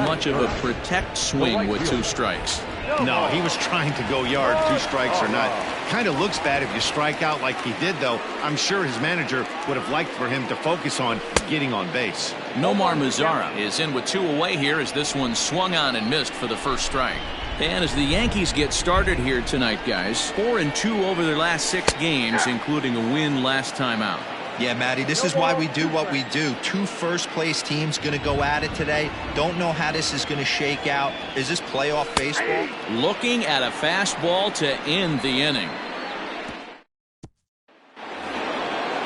Much of a protect swing with 2 strikes. No, he was trying to go yard, 2 strikes or not. Kind of looks bad if you strike out like he did, though. I'm sure his manager would have liked for him to focus on getting on base. Nomar Mazara is in with 2 away here as this one swung on and missed for the first strike. And as the Yankees get started here tonight, guys, 4-2 over their last 6 games, including a win last time out. Yeah, Matty, this is why we do what we do. 2 first-place teams going to go at it today. Don't know how this is going to shake out. Is this playoff baseball? Looking at a fastball to end the inning.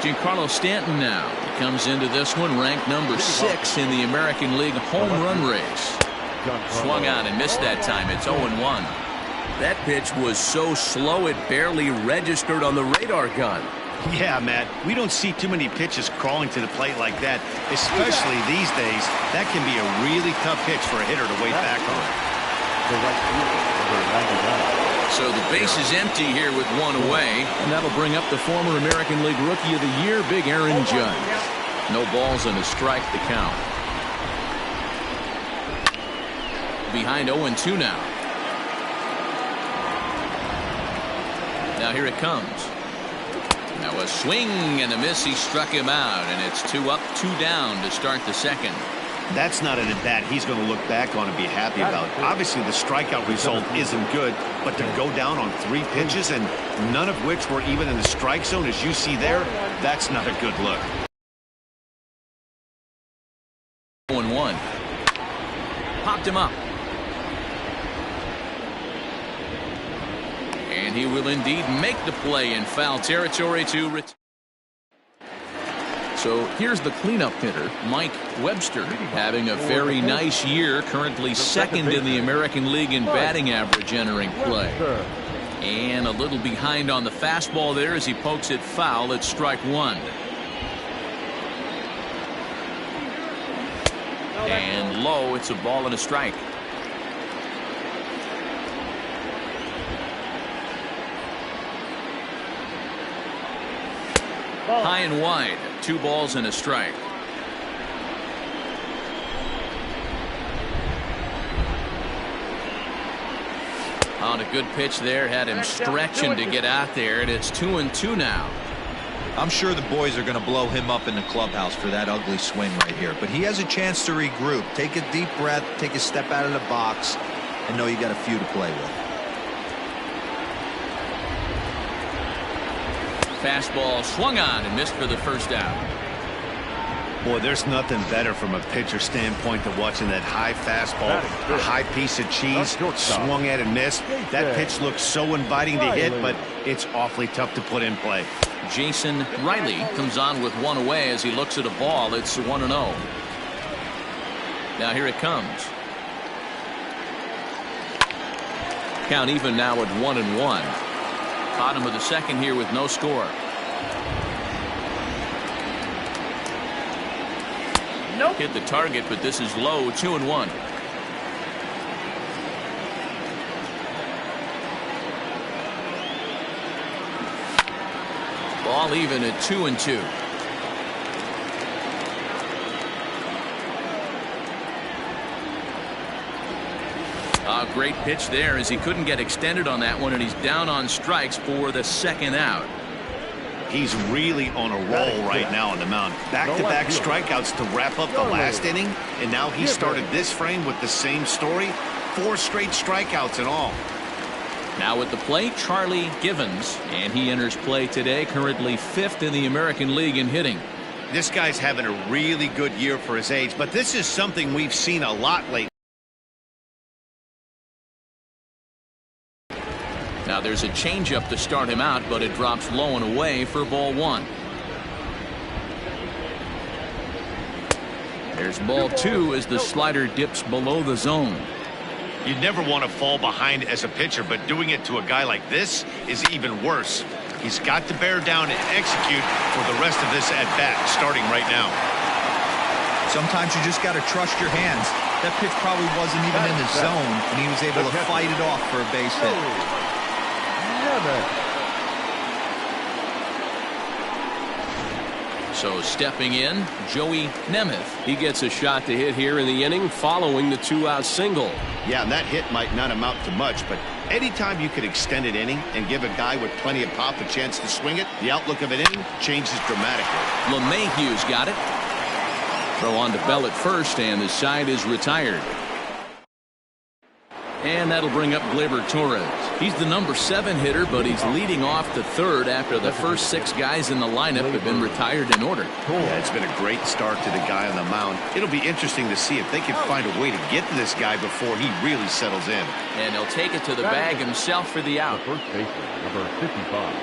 Giancarlo Stanton now comes into this one ranked number 6 in the American League home run race. Swung on and missed that time. It's 0-1. That pitch was so slow it barely registered on the radar gun. Yeah, Matt, we don't see too many pitches crawling to the plate like that, especially these days. That can be a really tough pitch for a hitter to wait back on. So the base is empty here with 1 away, and that'll bring up the former American League Rookie of the Year, Big Aaron Judge. No balls and a strike to count. Behind 0-2 now. Now here it comes. Now a swing and a miss. He struck him out, and it's 2 up, 2 down to start the second. That's not an at-bat he's going to look back on and be happy about. Obviously, the strikeout result isn't good, but to go down on 3 pitches and none of which were even in the strike zone, as you see there, that's not a good look. 0-1. Popped him up. And he will indeed make the play in foul territory to return. So here's the cleanup hitter, Mike Webster, having a very nice year, currently 2nd in the American League in batting average entering play. And a little behind on the fastball there as he pokes it foul at strike 1. And low, it's a ball and a strike. High and wide, 2 balls and a strike. On a good pitch there, had him stretching to get out there, and it's 2-2 now. I'm sure the boys are going to blow him up in the clubhouse for that ugly swing right here, but he has a chance to regroup, take a deep breath, take a step out of the box, and know you got a few to play with. Fastball swung on and missed for the first out. Boy, there's nothing better from a pitcher standpoint than watching that high fastball, a high piece of cheese, swung at and missed. That pitch looks so inviting to hit, but it's awfully tough to put in play. Jason Riley comes on with 1 away as he looks at a ball. It's 1-0. Now here it comes. Count even now at 1-1. Bottom of the second here with no score. Nope. Hit the target, but this is low. 2-1. Ball even at 2-2. A great pitch there as he couldn't get extended on that one, and he's down on strikes for the second out. He's really on a roll right now on the mound. Back-to-back strikeouts to wrap up the last inning, and now he started this frame with the same story. 4 straight strikeouts in all. Now at the plate, Charlie Givens, and he enters play today, currently 5th in the American League in hitting. This guy's having a really good year for his age, but this is something we've seen a lot lately. Now there's a changeup to start him out, but it drops low and away for ball 1. There's ball 2 as the slider dips below the zone. You'd never want to fall behind as a pitcher, but doing it to a guy like this is even worse. He's got to bear down and execute for the rest of this at-bat, starting right now. Sometimes you just got to trust your hands. That pitch probably wasn't even in the zone, and he was able to fight it off for a base hit. So stepping in, Joey Nemeth. He gets a shot to hit here in the inning following the 2-out single. Yeah, and that hit might not amount to much, but anytime you could extend an inning and give a guy with plenty of pop a chance to swing it, the outlook of an inning changes dramatically. LeMahieu's got it. Throw on to Bell at first, and the side is retired. And that'll bring up Gleyber Torres. He's the number 7 hitter, but he's leading off the third after the first 6 guys in the lineup have been retired in order. Yeah, it's been a great start to the guy on the mound. It'll be interesting to see if they can find a way to get to this guy before he really settles in. And he'll take it to the bag himself for the out.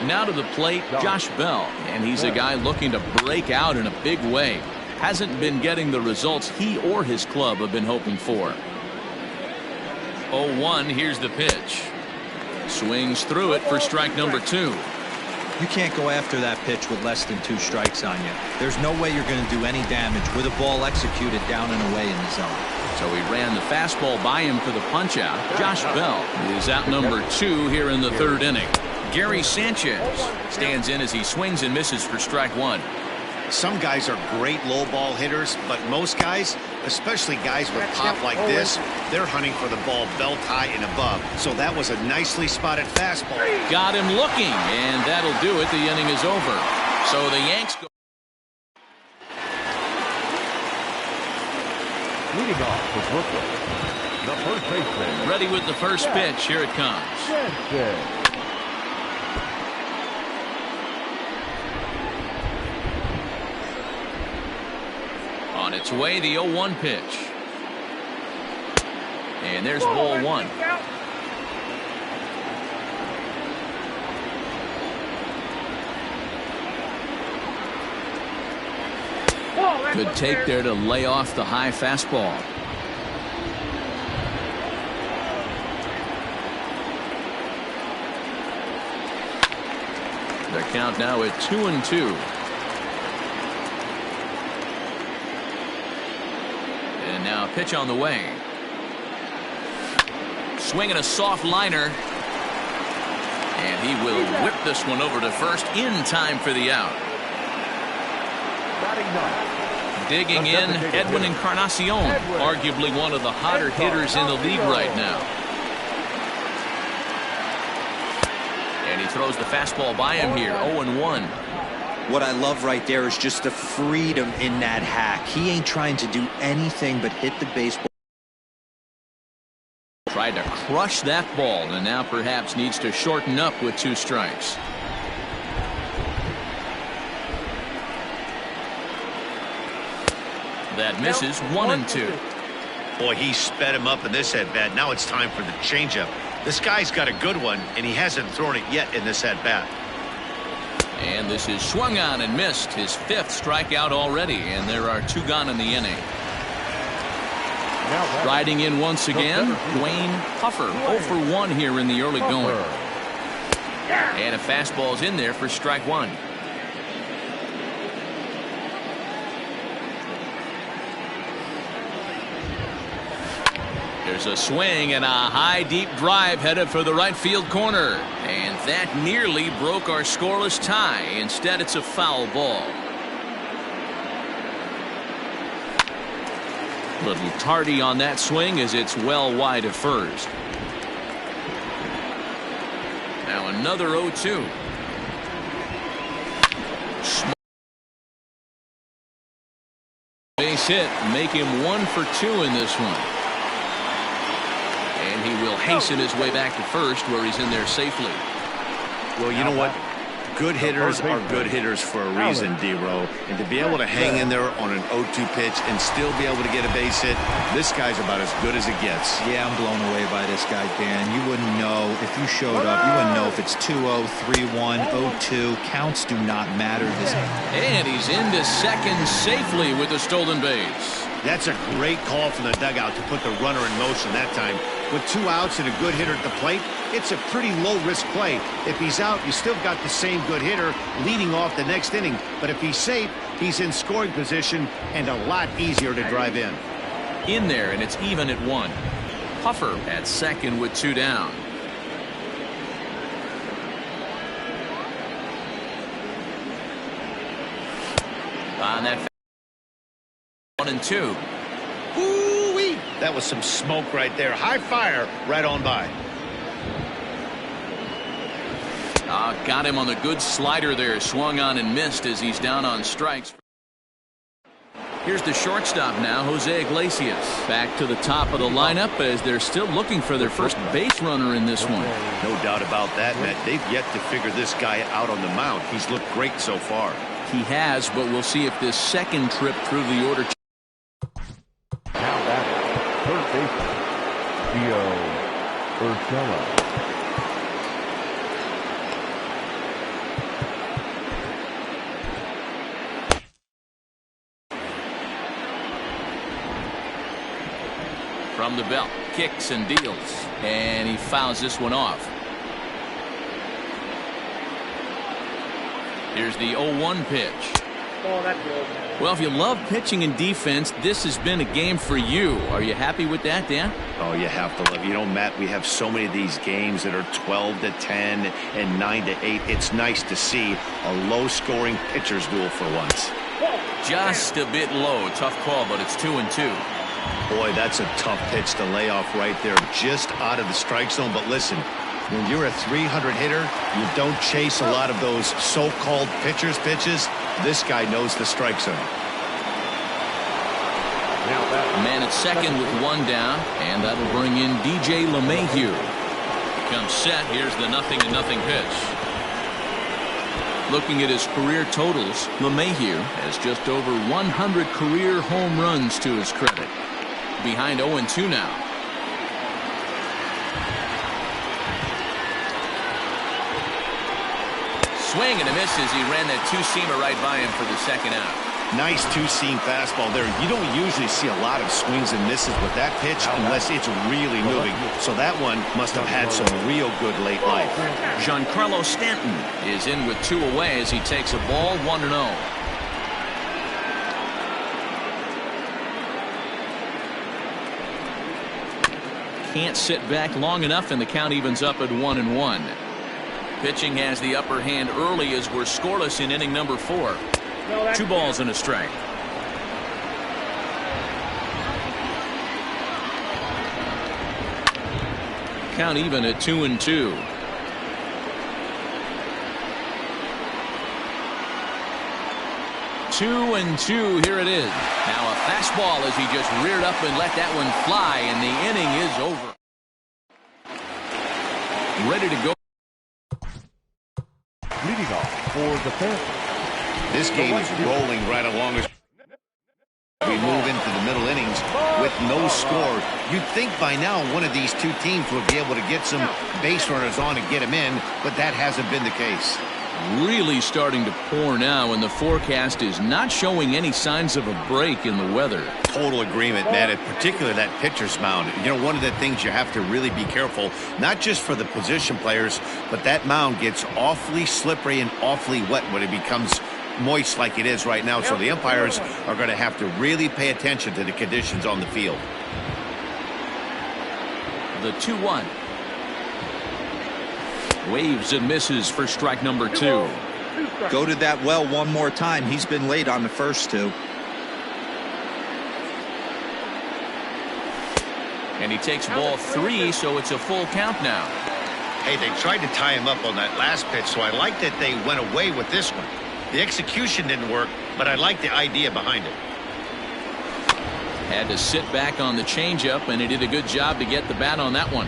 Now to the plate, Josh Bell. And he's a guy looking to break out in a big way. Hasn't been getting the results he or his club have been hoping for. 0-1, here's the pitch. Swings through it for strike number 2. You can't go after that pitch with less than 2 strikes on you. There's no way you're going to do any damage with a ball executed down and away in the zone. So he ran the fastball by him for the punch out. Josh Bell is out number 2 here in the 3rd inning. Gary Sanchez stands in as he swings and misses for strike 1. Some guys are great low ball hitters, but most guys, especially guys with pop like this, they're hunting for the ball belt high and above. So that was a nicely spotted fastball. Got him looking, and that'll do it. The inning is over. So the Yanks go. Leading off for Brooklyn, the first baseman. Ready with the first pitch. Here it comes. Sanchez. On its way, the 0-1 pitch. And there's ball 1. Good take there to lay off the high fastball. The count now at 2-2. And now a pitch on the way. Swinging a soft liner. And he will whip this one over to first in time for the out. Digging in, Edwin Encarnacion, arguably one of the hotter hitters in the league right now. And he throws the fastball by him here, 0-1. What I love right there is just the freedom in that hack. He ain't trying to do anything but hit the baseball. Tried to crush that ball, and now perhaps needs to shorten up with 2 strikes. That misses. 1-2. Boy, he sped him up in this at-bat. Now it's time for the changeup. This guy's got a good one, and he hasn't thrown it yet in this at-bat. And this is swung on and missed. His 5th strikeout already, and there are 2 gone in the inning. Riding in once again, Dwayne Puffer, 0-for-1 here in the early going. And a fastball's in there for strike 1. There's a swing and a high deep drive headed for the right field corner. And that nearly broke our scoreless tie. Instead, it's a foul ball. Little tardy on that swing as it's well wide of first. Now another 0-2. Base hit, make him 1 for 2 in this one. And he will hasten his way back to first, where he's in there safely. Well, you know what? Good hitters are good hitters for a reason, D-Row. And to be able to hang in there on an 0-2 pitch and still be able to get a base hit, this guy's about as good as it gets. Yeah, I'm blown away by this guy, Dan. You wouldn't know if you showed up. You wouldn't know if it's 2-0, 3-1, 0-2. Counts do not matter. And he's into second safely with a stolen base. That's a great call from the dugout to put the runner in motion that time. With 2 outs and a good hitter at the plate, it's a pretty low-risk play. If he's out, you still got the same good hitter leading off the next inning. But if he's safe, he's in scoring position and a lot easier to drive in. In there, and it's even at 1. Puffer at second with 2 down. On that 1-2. Ooh-wee. That was some smoke right there. High fire right on by. Got him on the good slider there. Swung on and missed as he's down on strikes. Here's the shortstop now, Jose Iglesias. Back to the top of the lineup as they're still looking for their first base runner in this one. No doubt about that, Matt. They've yet to figure this guy out on the mound. He's looked great so far. He has, but we'll see if this second trip through the order. Now batting, third baseman, Gio Urshela. From the belt, kicks and deals, and he fouls this one off. Here's the 0-1 pitch. Well, if you love pitching and defense, this has been a game for you. Are you happy with that, Dan? Oh, you have to love. You know, Matt, we have so many of these games that are 12-10 and 9-8. It's nice to see a low-scoring pitcher's duel for once. Just a bit low. Tough call, but it's 2-2. Boy, that's a tough pitch to lay off right there, just out of the strike zone. But listen, when you're a 300 hitter, you don't chase a lot of those so-called pitchers' pitches. This guy knows the strike zone. Man at second with one down, and that'll bring in DJ LeMahieu. Comes set. Here's the 0-0 pitch. Looking at his career totals, LeMahieu has just over 100 career home runs to his credit. Behind 0-2 now. Swing and a miss as he ran that two-seamer right by him for the second out. Nice two-seam fastball there. You don't usually see a lot of swings and misses with that pitch unless it's really moving. So that one must have had some real good late life. Giancarlo Stanton is in with two away as he takes a ball 1-0. Can't sit back long enough, and the count evens up at 1-1. Pitching has the upper hand early as we're scoreless in inning number 4. 2 balls and a strike. Count even at 2-2. Two and two, here it is. Now a fastball as he just reared up and let that one fly, and the inning is over. Ready to go. Leading off for the Panthers. This game is rolling right along as we move into the middle innings with no score. You'd think by now one of these two teams would be able to get some base runners on and get them in, but that hasn't been the case. Really starting to pour now, and the forecast is not showing any signs of a break in the weather. Total agreement, Matt, in particular that pitcher's mound. You know, one of the things you have to really be careful, not just for the position players, but that mound gets awfully slippery and awfully wet when it becomes moist like it is right now. So the umpires are going to have to really pay attention to the conditions on the field. The 2-1. Waves and misses for strike number 2. Go to that well one more time. He's been late on the first two. And he takes ball 3, so it's a full count now. Hey, they tried to tie him up on that last pitch, so I like that they went away with this one. The execution didn't work, but I like the idea behind it. Had to sit back on the changeup, and he did a good job to get the bat on that one.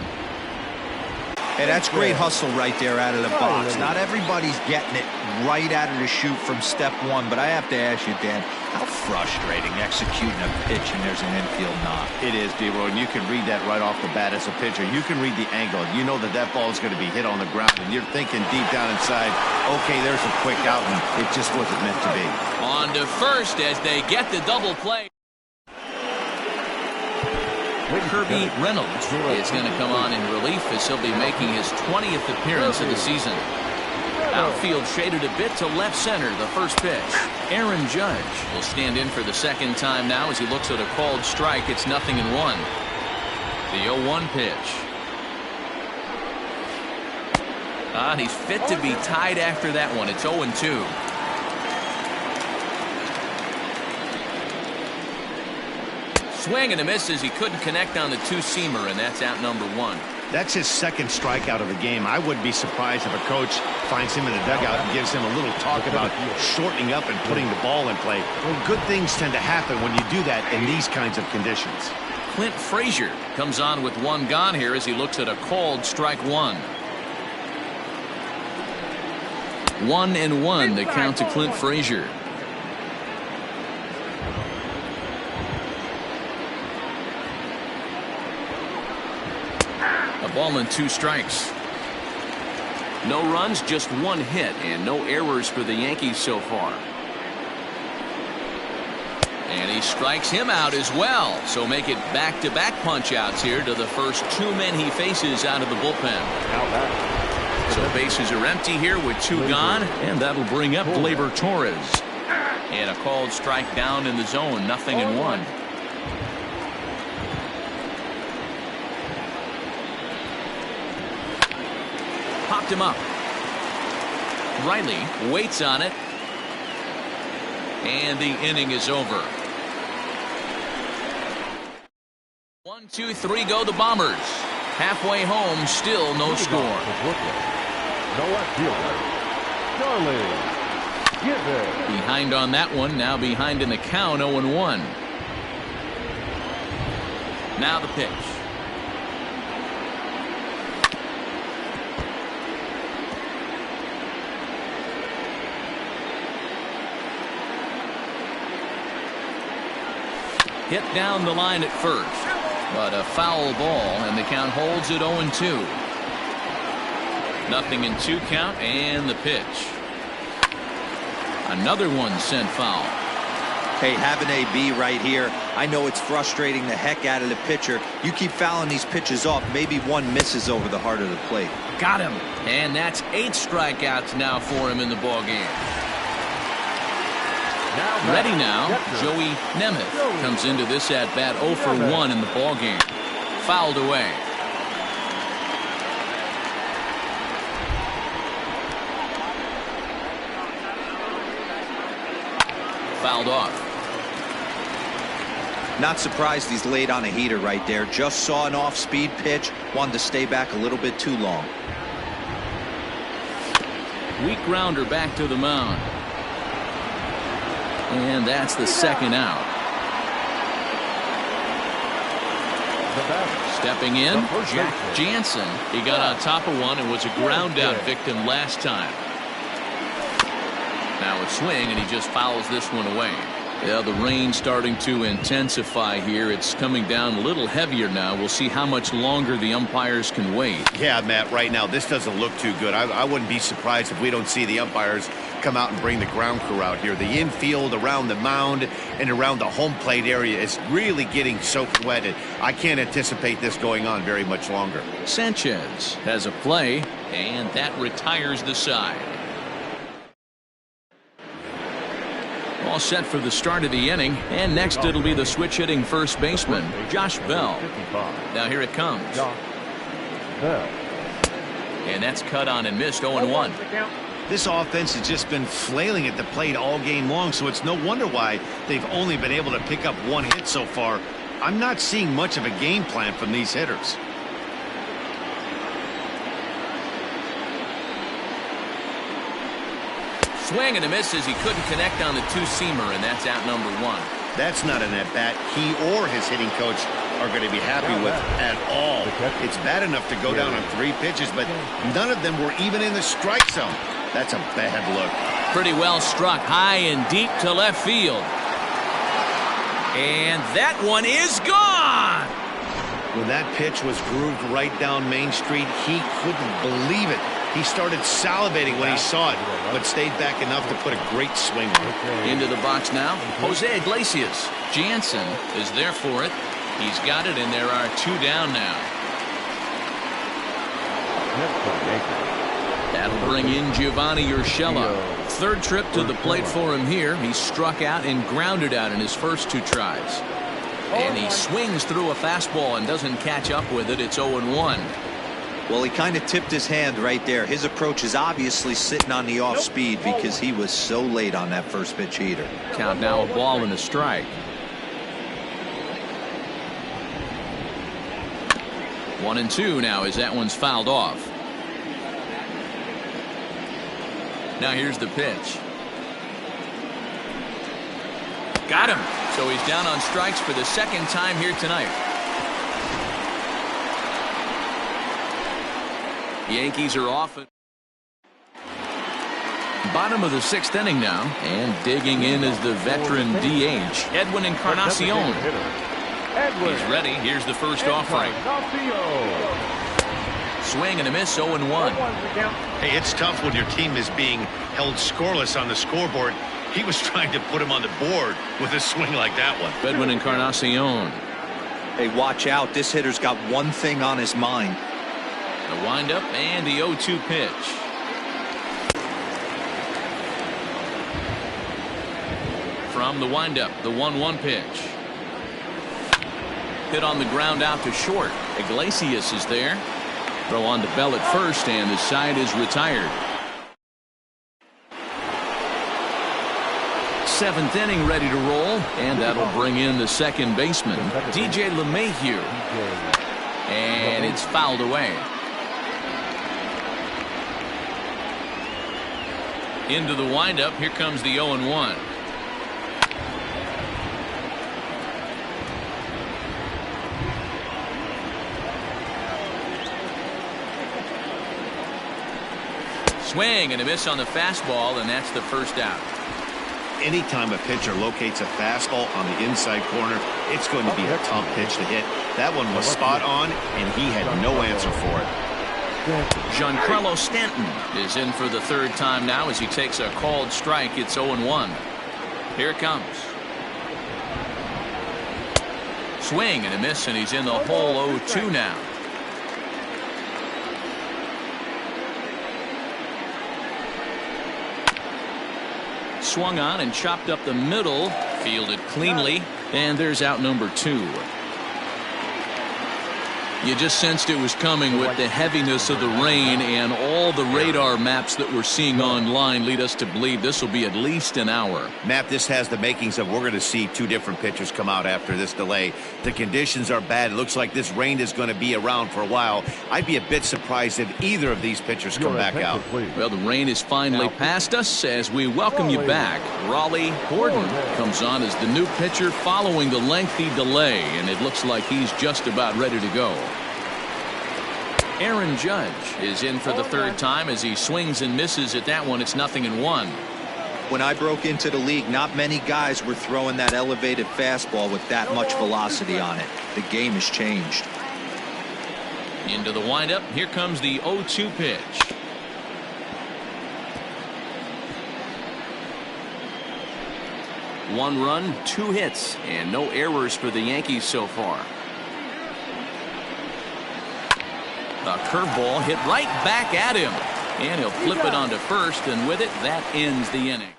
Hey, that's great hustle right there out of the box. Not everybody's getting it right out of the chute from step one, but I have to ask you, Dan, how frustrating executing a pitch and there's an infield knock. It is, D-Roy, and you can read that right off the bat as a pitcher. You can read the angle. You know that that ball is going to be hit on the ground, and you're thinking deep down inside, okay, there's a quick out, and it just wasn't meant to be. On to first as they get the double play. Kirby Reynolds is going to come on in relief as he'll be making his 20th appearance of the season. Outfield shaded a bit to left center, the first pitch. Aaron Judge will stand in for the second time now as he looks at a called strike. It's 0-1. The 0-1 pitch. And he's fit to be tied after that one. It's 0-2. Swing and a miss as he couldn't connect on the two-seamer, and that's out number one. That's his second strikeout of the game. I wouldn't be surprised if a coach finds him in the dugout and gives him a little talk about shortening up and putting the ball in play. Well, good things tend to happen when you do that in these kinds of conditions. Clint Frazier comes on with one gone here as he looks at a called strike one. 1-1 the count to Clint Frazier. A ball and 2 strikes. No runs, just 1 hit, and no errors for the Yankees so far. And he strikes him out as well. So make it back-to-back punch-outs here to the first 2 men he faces out of the bullpen. So bases are empty here with 2 gone, and that'll bring up Gleyber Torres. And a called strike down in the zone, 0-1. Popped him up. Riley waits on it. And the inning is over. 1, 2, 3 go the Bombers. Halfway home, still no score. Behind on that one, now behind in the count, 0-1. Now the pitch. Hit down the line at first, but a foul ball, and the count holds at 0-2. 0-2 count, and the pitch. Another one sent foul. Hey, have an AB right here. I know it's frustrating the heck out of the pitcher. You keep fouling these pitches off, maybe one misses over the heart of the plate. Got him. And that's 8 strikeouts now for him in the ballgame. Ready now, Joey Nemeth comes into this at-bat 0 for 1 in the ballgame. Fouled away. Fouled off. Not surprised he's laid on a heater right there. Just saw an off-speed pitch, wanted to stay back a little bit too long. Weak grounder back to the mound. And that's the second out. Stepping in, Jack Jansen. He got on top of one and was a ground out victim last time. Now a swing, and he just fouls this one away. Yeah, the rain starting to intensify here. It's coming down a little heavier now. We'll see how much longer the umpires can wait. Yeah, Matt, right now this doesn't look too good. I wouldn't be surprised if we don't see the umpires come out and bring the ground crew out here. The infield around the mound and around the home plate area is really getting soaked wet, and I can't anticipate this going on very much longer. Sanchez has a play, and that retires the side. All set for the start of the inning, and next it'll be the switch-hitting first baseman, Josh Bell. Now here it comes. And that's cut on and missed, 0-1. This offense has just been flailing at the plate all game long, so it's no wonder why they've only been able to pick up 1 hit so far. I'm not seeing much of a game plan from these hitters. Swing and a miss as he couldn't connect on the two-seamer, and that's out number 1. That's not an at-bat he or his hitting coach are going to be happy with at all. It's bad enough to go down on 3 pitches, but none of them were even in the strike zone. That's a bad look. Pretty well struck high and deep to left field. And that one is gone! When that pitch was grooved right down Main Street, he couldn't believe it. He started salivating when he saw it, but stayed back enough to put a great swing on it. Into the box now, Jose Iglesias. Jansen is there for it. He's got it, and there are 2 down now. That'll bring in Giovanni Urshela. 3rd trip to the plate for him here. He struck out and grounded out in his first 2 tries. And he swings through a fastball and doesn't catch up with it. It's 0-1. Well, he kind of tipped his hand right there. His approach is obviously sitting on the off speed because he was so late on that first pitch heater. Count now, a ball and a strike. 1-2 now as that one's fouled off. Now here's the pitch. Got him. So he's down on strikes for the second time here tonight. Yankees are off at bottom of the 6th inning now, and digging in is the veteran DH, Edwin Encarnacion. He's ready. Here's the first offering. Swing and a miss, 0-1. Hey, it's tough when your team is being held scoreless on the scoreboard. He was trying to put him on the board with a swing like that one. Edwin Encarnacion. Hey, watch out. This hitter's got one thing on his mind. The windup and the 0-2 pitch. From the windup, the 1-1 pitch. Hit on the ground out to short. Iglesias is there. Throw on to Bell at first, and the side is retired. 7th inning ready to roll, and that'll bring in the second baseman, DJ LeMahieu. And it's fouled away. Into the windup, here comes the 0-1. Swing and a miss on the fastball, and that's the first out. Anytime a pitcher locates a fastball on the inside corner, it's going to be a tough pitch to hit. That one was spot on, and he had no answer for it. Giancarlo Stanton is in for the 3rd time now as he takes a called strike. It's 0-1. Here it comes. Swing and a miss, and he's in the hole. 0-2 now. Swung on and chopped up the middle, fielded cleanly, and there's out number 2. You just sensed it was coming with the heaviness of the rain, and all the radar maps that we're seeing online lead us to believe this will be at least an hour. Matt, this has the makings of we're going to see 2 different pitchers come out after this delay. The conditions are bad. It looks like this rain is going to be around for a while. I'd be a bit surprised if either of these pitchers come back out. Well, the rain is finally past us as we welcome you back. Raleigh Gordon comes on as the new pitcher following the lengthy delay, and it looks like he's just about ready to go. Aaron Judge is in for the 3rd time as he swings and misses at that one. It's 0-1. When I broke into the league, not many guys were throwing that elevated fastball with that much velocity on it. The game has changed. Into the windup. Here comes the 0-2 pitch. One run, 2 hits, and no errors for the Yankees so far. A curveball hit right back at him, and he'll flip it onto first, and with it, that ends the inning.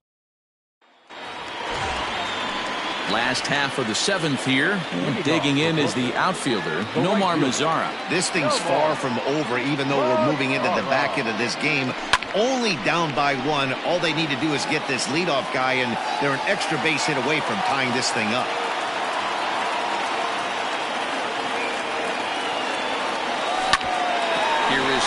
Last half of the 7th here, and digging in is the outfielder, Nomar Mazara. This thing's far from over, even though we're moving into the back end of this game. Only down by 1. All they need to do is get this leadoff guy, and they're an extra base hit away from tying this thing up.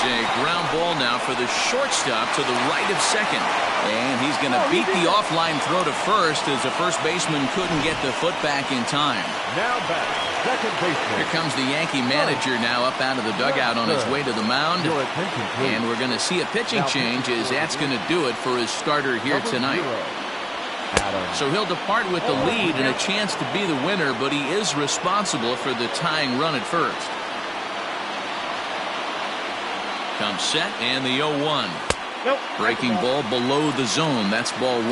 A ground ball now for the shortstop to the right of second, and he's going to beat the offline throw to first as the first baseman couldn't get the foot back in time. Now back, second baseman. Here comes the Yankee manager now up out of the dugout on his way to the mound, and we're going to see a pitching change as that's going to do it for his starter here tonight. So he'll depart with the lead and a chance to be the winner, but he is responsible for the tying run at first. Comes set, and the 0-1. Breaking ball below the zone. That's ball 1.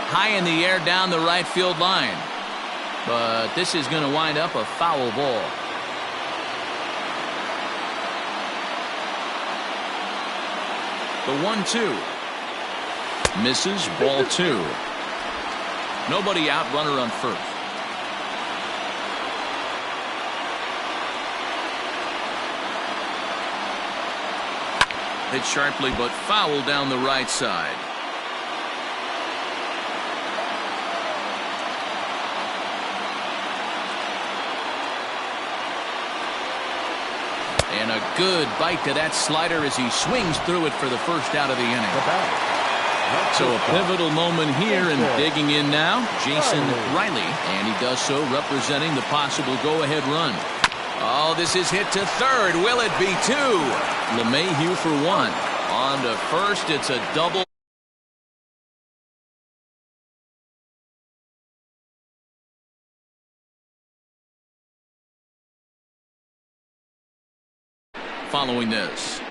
High in the air down the right field line. But this is going to wind up a foul ball. The 1-2. Misses, ball 2. Nobody out, runner on first. Hit sharply but foul down the right side. And a good bite to that slider as he swings through it for the first out of the inning. So a pivotal moment here, and digging in now, Jason Riley, and he does so representing the possible go-ahead run. Oh, this is hit to third. Will it be two? LeMahieu for one. On to first, it's a double. Following this,